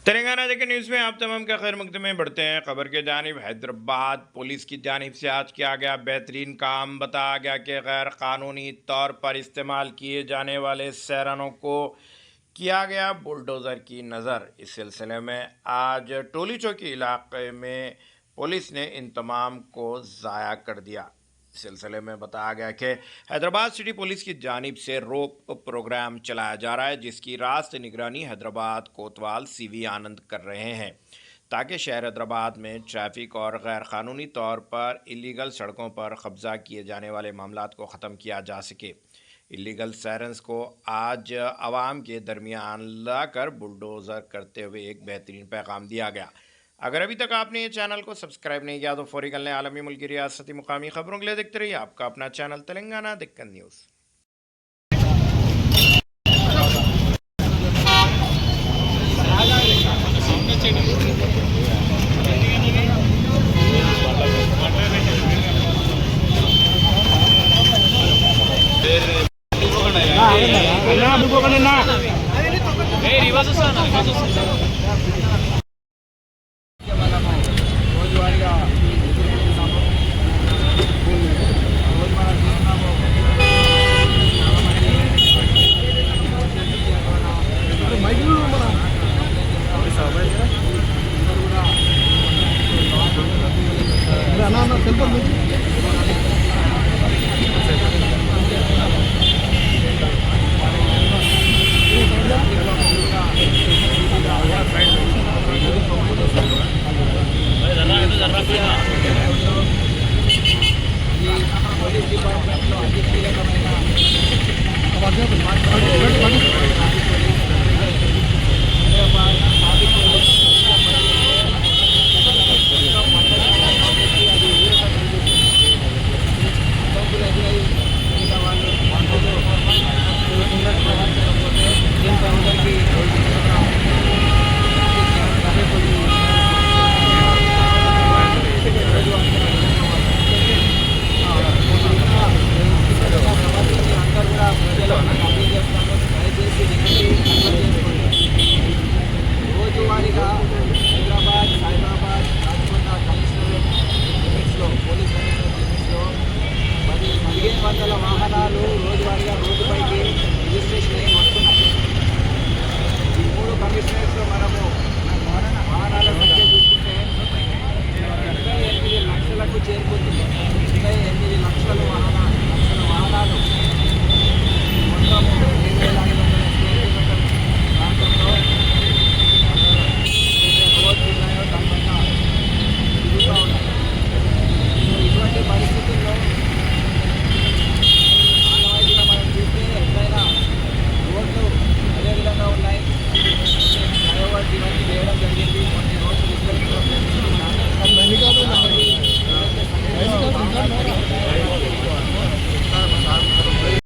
तेलंगाना देखिए न्यूज़ में आप तमाम का खैर मकदम में बढ़ते हैं। खबर के जानिब हैदराबाद पुलिस की जानिब से आज किया गया बेहतरीन काम। बताया गया कि गैर कानूनी तौर पर इस्तेमाल किए जाने वाले सैरानों को किया गया बुलडोज़र की नज़र। इस सिलसिले में आज टोली चौकी इलाके में पुलिस ने इन तमाम को ज़ाया कर दिया। इस सिलसिले में बताया गया कि हैदराबाद सिटी पुलिस की जानिब से रोप प्रोग्राम चलाया जा रहा है, जिसकी रास्त निगरानी हैदराबाद कोतवाल सीवी आनंद कर रहे हैं, ताकि शहर हैदराबाद में ट्रैफिक और गैर कानूनी तौर पर इलीगल सड़कों पर कब्जा किए जाने वाले मामलात को ख़त्म किया जा सके। इलीगल सायरन्स को आज आवाम के दरमियान लाकर बुलडोज़र करते हुए एक बेहतरीन पैगाम दिया गया। अगर अभी तक आपने ये चैनल को सब्सक्राइब नहीं किया तो फौरी कर लें। आलमी, मुल्की, रियासती, मुकामी खबरों के लिए देखते रहिए आपका अपना चैनल तेलंगाना दिक्कत न्यूज़। రివర్స్